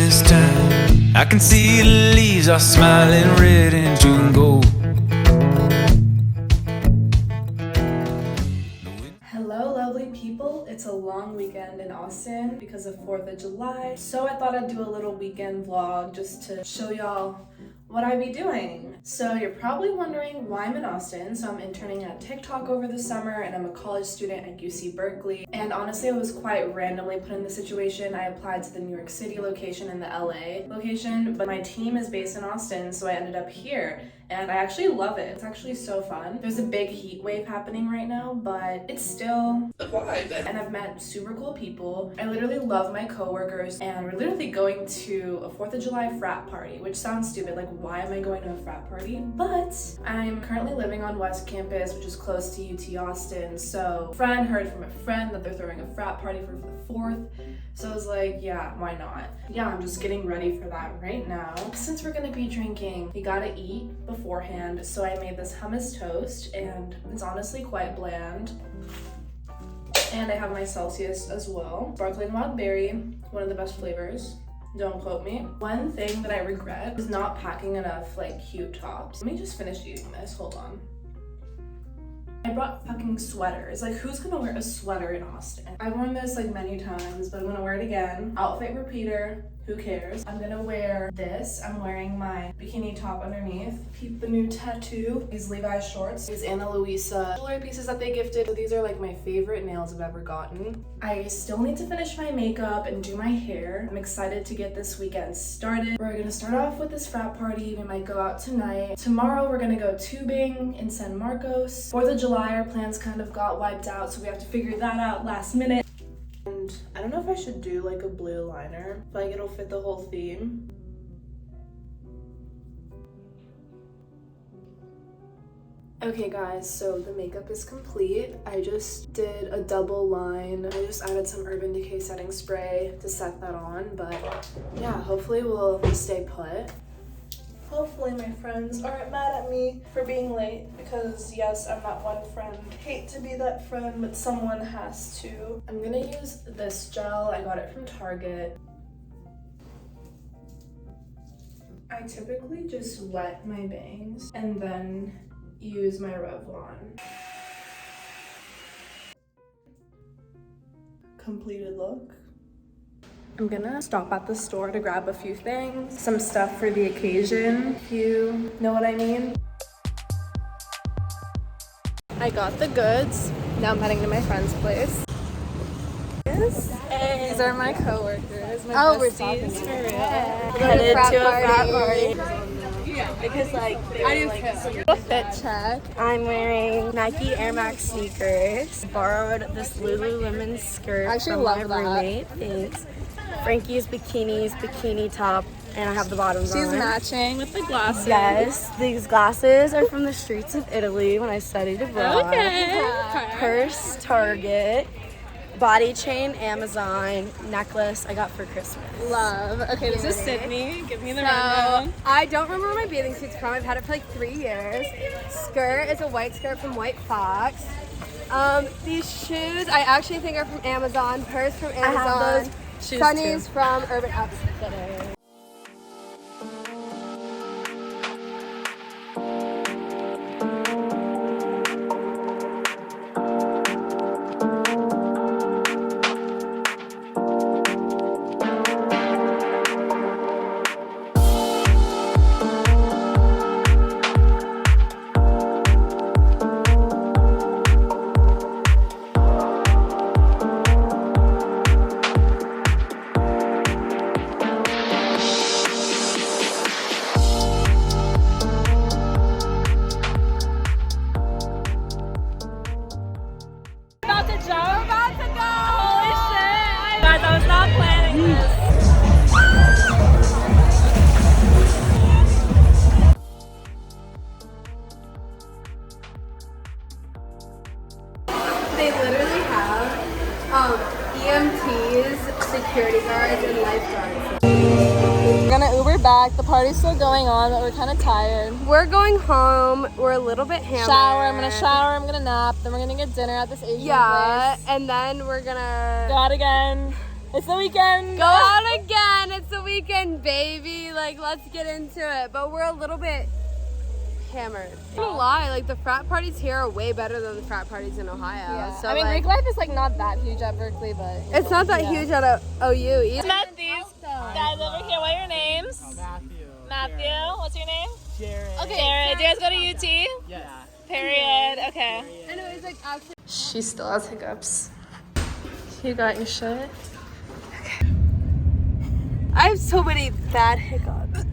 this time. I can see the leaves are smiling red and June gold. Hello lovely people, it's a long weekend in Austin because of 4th of July, so I thought I'd do a little weekend vlog just to show y'all what I be doing. So you're probably wondering why I'm in Austin. So I'm interning at TikTok over the summer and I'm a college student at UC Berkeley. And honestly, I was quite randomly put in the situation. I applied to the New York City location and the LA location, but my team is based in Austin, so I ended up here. And I actually love it. It's actually so fun. There's a big heat wave happening right now, but it's still a vibe. And I've met super cool people. I literally love my coworkers, and we're literally going to a 4th of July frat party, which sounds stupid. Like, why am I going to a frat party? But I'm currently living on West Campus, which is close to UT Austin. So a friend heard from a friend that they're throwing a frat party for the 4th. So I was like, yeah, why not? Yeah, I'm just getting ready for that right now. Since we're gonna be drinking, we gotta eat beforehand. So I made this hummus toast and it's honestly quite bland. And I have my Celsius as well. Sparkling wild berry, one of the best flavors. Don't quote me. One thing that I regret is not packing enough like cute tops. Let me just finish eating this, hold on. I brought fucking sweaters. Like, who's gonna wear a sweater in Austin? I've worn this like many times, but I'm gonna wear it again. Outfit repeater, who cares? I'm gonna wear this. I'm wearing my bikini top underneath. Peep the new tattoo. These Levi's shorts. These Ana Luisa jewelry pieces that they gifted. So these are like my favorite nails I've ever gotten. I still need to finish my makeup and do my hair. I'm excited to get this weekend started. We're gonna start off with this frat party. We might go out tonight. Tomorrow we're gonna go tubing in San Marcos. 4th of July, our plans kind of got wiped out, so we have to figure that out last minute. And I don't know if I should do like a blue liner. I feel like it'll fit the whole theme. Okay guys, so the makeup is complete. I just did a double line. I just added some Urban Decay setting spray to set that on, but yeah, hopefully we'll stay put. Hopefully my friends aren't mad at me for being late, because yes, I'm that one friend. Hate to be that friend, but someone has to. I'm gonna use this gel. I got it from Target. I typically just wet my bangs and then use my Revlon. Completed look. I'm gonna stop at the store to grab a few things, some stuff for the occasion, if you know what I mean. I got the goods. Now I'm heading to my friend's place. Hey. These are my coworkers, my besties, for real. Headed to a frat party. Yeah, because like I do like a fit check. I'm wearing Nike Air Max sneakers. Borrowed this Lululemon skirt from my roommate. Thanks. Frankie's bikini top, and I have the bottoms on. She's matching with the glasses. Yes, these glasses are from the streets of Italy when I studied abroad. Okay. Purse, Target. Body chain, Amazon. Necklace I got for Christmas. Love. Okay, this is Sydney. Give me the So, rundown. I don't remember where my bathing suit's from. I've had it for like 3 years. Skirt is a white skirt from White Fox. These shoes I actually think are from Amazon. Purse from Amazon. I have those shoes Sunnies too. from Urban Outfitters. They literally have EMTs, security guards, and lifeguards. We're gonna Uber back. The party's still going on, but we're kind of tired. We're going home. We're a little bit hammered. I'm gonna shower, I'm gonna nap, then we're gonna get dinner at this Asian place. And then we're gonna Go out again. It's the weekend. Go out again. It's the weekend, baby. Like, let's get into it. But we're a little bit hammered. I'm gonna lie, like the frat parties here are way better than the frat parties in Ohio. Yeah. So I mean, like, Greek life is like not that huge at Berkeley, but it's not that huge at OU either. met these guys over here. What are your names? Matthew. What's your name? Jared. Okay. Jared. Do you guys go to UT? Yeah. Period. Okay. Anyways, like actually. She still has hiccups. You got your shit? I have so many bad hiccups.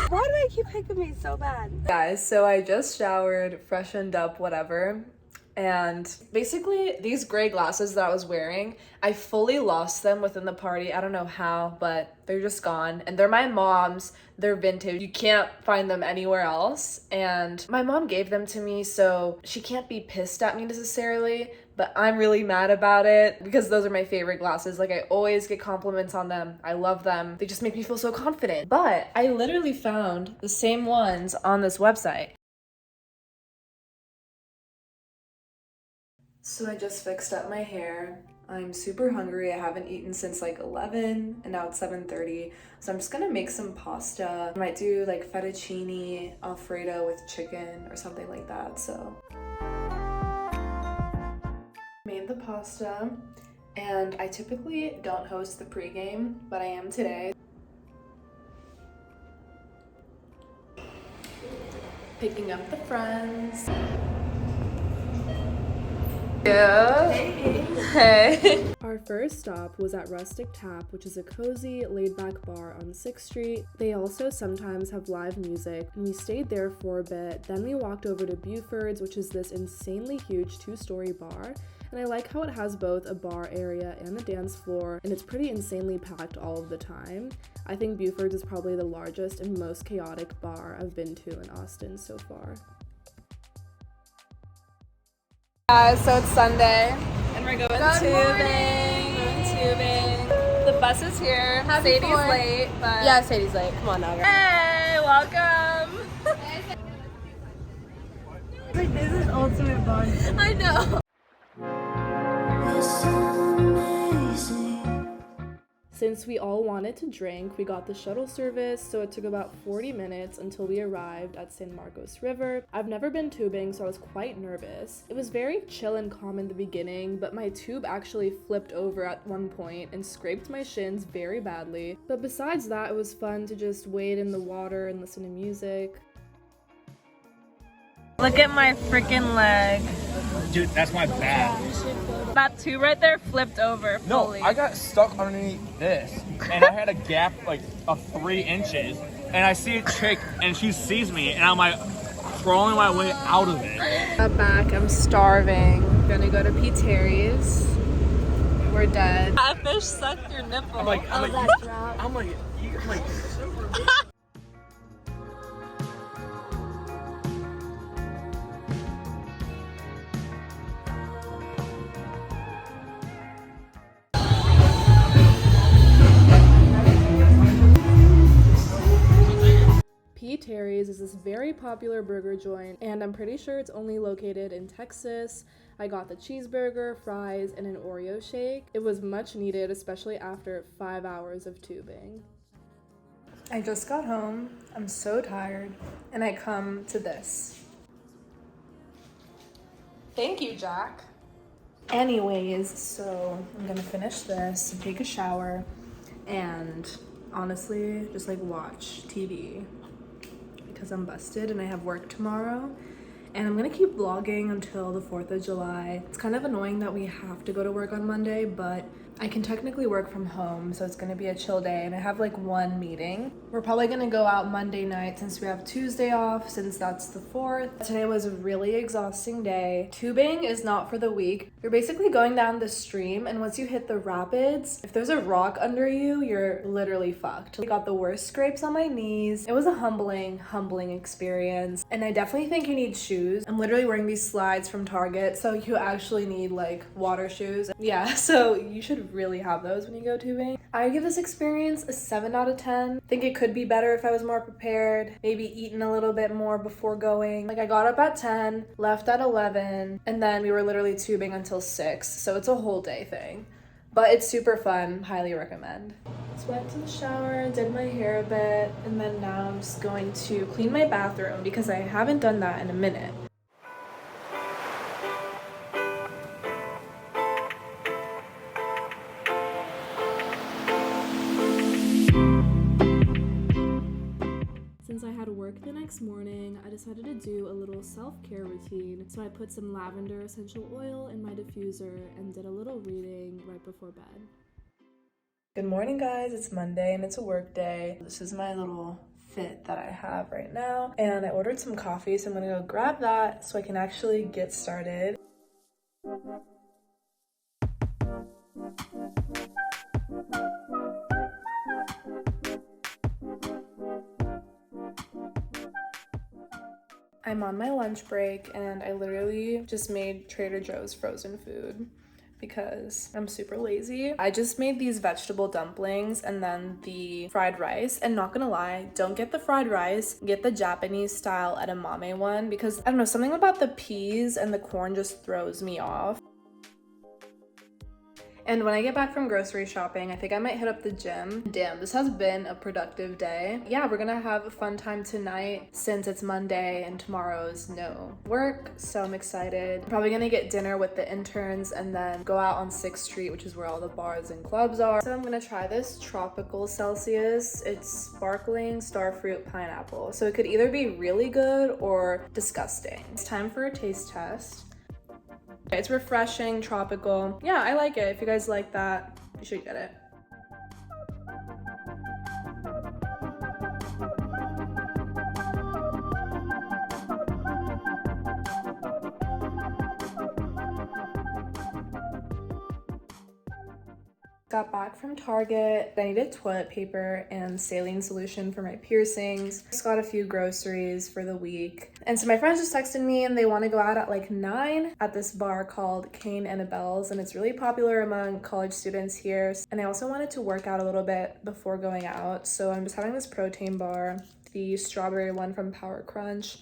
Why do I keep hiccuping so bad? Guys, so I just showered, freshened up, whatever. And basically, these gray glasses that I was wearing, I fully lost them within the party. I don't know how, but they're just gone. And they're my mom's. They're vintage. You can't find them anywhere else. And my mom gave them to me, so she can't be pissed at me necessarily. But I'm really mad about it because those are my favorite glasses. Like, I always get compliments on them. I love them. They just make me feel so confident. But I literally found the same ones on this website. So I just fixed up my hair. I'm super hungry. I haven't eaten since like 11 and now it's 7:30. So I'm just gonna make some pasta. I might do like fettuccine alfredo with chicken or something like that. So made the pasta, and I typically don't host the pregame, but I am today. Picking up the friends. Yeah. Hey. Our first stop was at Rustic Tap, which is a cozy, laid-back bar on 6th Street. They also sometimes have live music, and we stayed there for a bit. Then we walked over to Buford's, which is this insanely huge 2-story bar. And I like how it has both a bar area and a dance floor, and it's pretty insanely packed all of the time. I think Buford's is probably the largest and most chaotic bar I've been to in Austin so far. Guys, so it's Sunday, and we're going tubing. The bus is here. Sadie's late, but Yeah, Sadie's late. Come on now, girl. hey, welcome. Like, this is ultimate bond. I know. Since we all wanted to drink, we got the shuttle service, so it took about 40 minutes until we arrived at San Marcos River. I've never been tubing, so I was quite nervous. It was very chill and calm in the beginning, but my tube actually flipped over at one point and scraped my shins very badly. But besides that, it was fun to just wade in the water and listen to music. Look at my freaking leg. Dude, that's my back. That tube right there flipped over fully. No, I got stuck underneath this, and I had a gap like of 3 inches, and I see a chick, and she sees me, and I'm like crawling my way out of it. I'm back, I'm starving. I'm gonna go to P. Terry's. We're dead. That fish sucked your nipple. I'm like, P. Terry's is this very popular burger joint, and I'm pretty sure it's only located in Texas. I got the cheeseburger, fries, and an Oreo shake. It was much needed, especially after 5 hours of tubing. I just got home. I'm so tired, and I come to this. Thank you, Jack. Anyways, so I'm gonna finish this and take a shower and honestly just like watch TV because I'm busted and I have work tomorrow. And I'm gonna keep vlogging until the 4th of July. It's kind of annoying that we have to go to work on Monday, but I can technically work from home, so it's gonna be a chill day, and I have like one meeting. We're probably gonna go out Monday night since we have Tuesday off, since that's the 4th. Today was a really exhausting day. Tubing is not for the weak. You're basically going down the stream, and once you hit the rapids, if there's a rock under you, you're literally fucked. I got the worst scrapes on my knees. It was a humbling experience, and I definitely think you need shoes. I'm literally wearing these slides from Target, so you actually need like water shoes. Yeah, so you should should really have those when you go tubing. I give this experience a 7 out of 10. I think it could be better if I was more prepared, maybe eaten a little bit more before going. Like I got up at 10, left at 11, and then we were literally tubing until 6, so it's a whole day thing. But it's super fun, highly recommend. Just went to the shower, did my hair a bit, and then now I'm just going to clean my bathroom because I haven't done that in a minute. Since I had work the next morning, I decided to do a little self-care routine. So I put some lavender essential oil in my diffuser and did a little reading right before bed. Good morning, guys. It's Monday and it's a work day. This is my little fit that I have right now. And I ordered some coffee, so I'm gonna go grab that so I can actually get started. I'm on my lunch break and I literally just made Trader Joe's frozen food because I'm super lazy. I just made these vegetable dumplings and then the fried rice, and not gonna lie, don't get the fried rice, get the Japanese style edamame one because I don't know, something about the peas and the corn just throws me off. And when I get back from grocery shopping, I think I might hit up the gym. Damn, this has been a productive day. Yeah, we're gonna have a fun time tonight since it's Monday and tomorrow's no work, so I'm excited. I'm probably gonna get dinner with the interns and then go out on 6th Street, which is where all the bars and clubs are. So I'm gonna try this tropical Celsius. It's sparkling starfruit pineapple. So it could either be really good or disgusting. It's time for a taste test. It's refreshing, tropical. Yeah, I like it. If you guys like that, you should get it. Got back from Target. I needed toilet paper and saline solution for my piercings. Just got a few groceries for the week. And so my friends just texted me and they want to go out at like 9 at this bar called Cane and Abel's, and it's really popular among college students here. And I also wanted to work out a little bit before going out, so I'm just having this protein bar, the strawberry one from Power Crunch.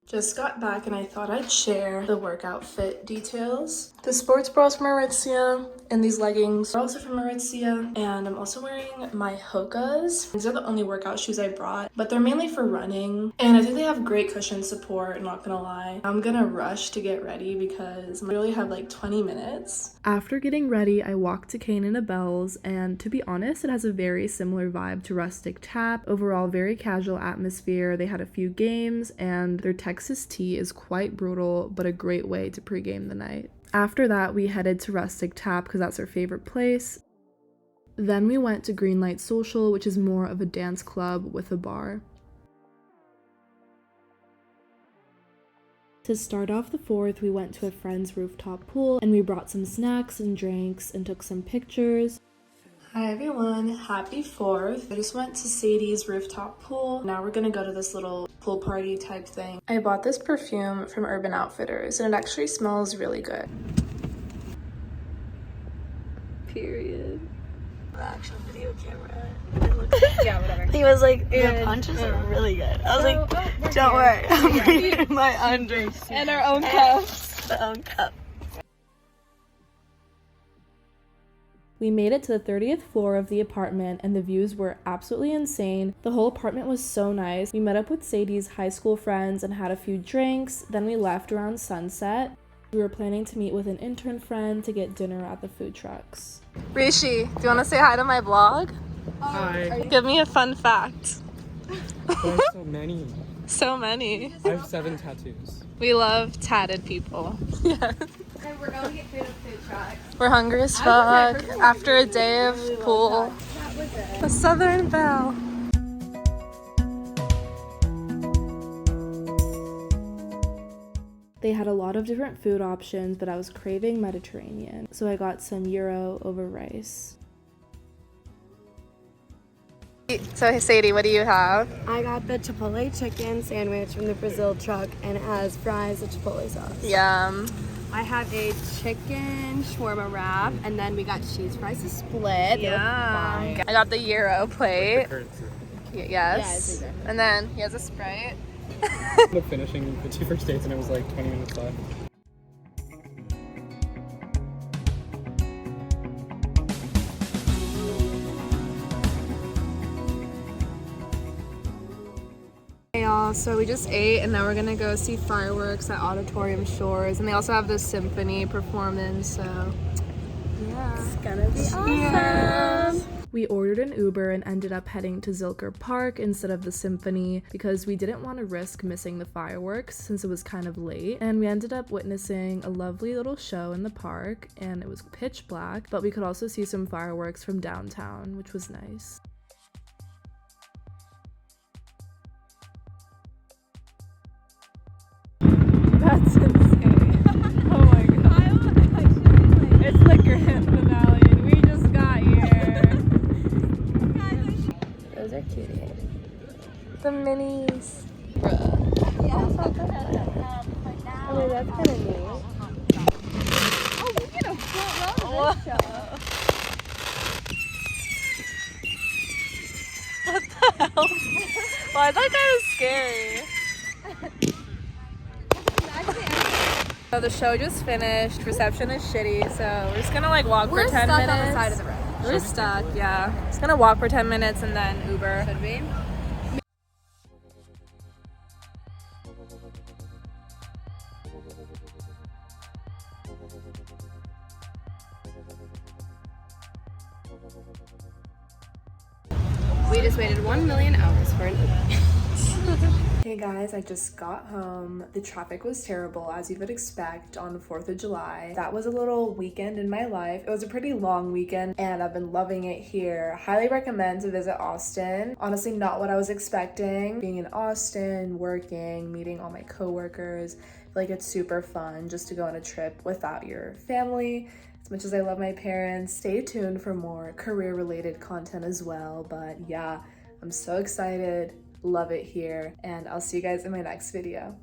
Just got back and I thought I'd share the workout fit details. The sports bras from Aritzia and these leggings are also from Aritzia, and I'm also wearing my Hoka's. These are the only workout shoes I brought, but they're mainly for running, and I think they have great cushion support, not gonna lie. I'm gonna rush to get ready because I literally have like 20 minutes. After getting ready, I walked to Cane and Abel's, and to be honest, it has a very similar vibe to Rustic Tap. Overall, very casual atmosphere. They had a few games, and their Texas tea is quite brutal, but a great way to pregame the night. After that, we headed to Rustic Tap because that's our favorite place. Then we went to Greenlight Social, which is more of a dance club with a bar. To start off the 4th, we went to a friend's rooftop pool and we brought some snacks and drinks and took some pictures. Hi everyone, happy 4th. I just went to Sadie's rooftop pool. Now we're gonna go to this little pool party type thing. I bought this perfume from Urban Outfitters and it actually smells really good. Period. The actual video camera. Yeah, whatever. He was like, the punches are really good. I was like, don't worry, I'm bringing my undrink. And our own cups. The own cup. We made it to the 30th floor of the apartment and the views were absolutely insane. The whole apartment was so nice. We met up with Sadie's high school friends and had a few drinks. Then we left around sunset. We were planning to meet with an intern friend to get dinner at the food trucks. Rishi, do you want to say hi to my vlog? Hi. Give me a fun fact. There's so many. So many. I have 7 tattoos. We love tatted people. Yes. And we're going to get food at food trucks. We're hungry as fuck after a day of pool. The Southern Belle. They had a lot of different food options, but I was craving Mediterranean, so I got some gyro over rice. So Sadie, what do you have? I got the Chipotle chicken sandwich from the Brazil truck, and it has fries with Chipotle sauce. Yum. I have a chicken shawarma wrap, and then we got cheese fries to split. They look fine. I got the gyro plate. Currency. Yes. Yeah, it's exactly. And then he has a Sprite. I ended up finishing the 2 first dates and it was like 20 minutes left. Hey y'all, so we just ate and now we're gonna go see fireworks at Auditorium Shores, and they also have this symphony performance, so yeah. It's gonna be awesome. We ordered an Uber and ended up heading to Zilker Park instead of the Symphony because we didn't want to risk missing the fireworks since it was kind of late. And we ended up witnessing a lovely little show in the park, and it was pitch black, but we could also see some fireworks from downtown, which was nice. That's insane. Oh my god. It's the grand finale and we just got here. Those are cute. The minis. I mean, that's kind of neat. Oh, we get a front row of this show. What the hell? Why, that guy is scary. So the show just finished. Reception is shitty, so we're just gonna like walk for 10 minutes. We're stuck on the side of the road. We're stuck, yeah. Just gonna walk for 10 minutes and then Uber. Should we? We just waited 1 million hours for an Uber. Hey guys, I just got home. The traffic was terrible, as you would expect on 4th of July. That was a little weekend in my life. It was a pretty long weekend and I've been loving it here. Highly recommend to visit Austin. Honestly, not what I was expecting. Being in Austin, working, meeting all my coworkers. I feel like it's super fun just to go on a trip without your family. As much as I love my parents, stay tuned for more career-related content as well. But yeah, I'm so excited. Love it here, and I'll see you guys in my next video.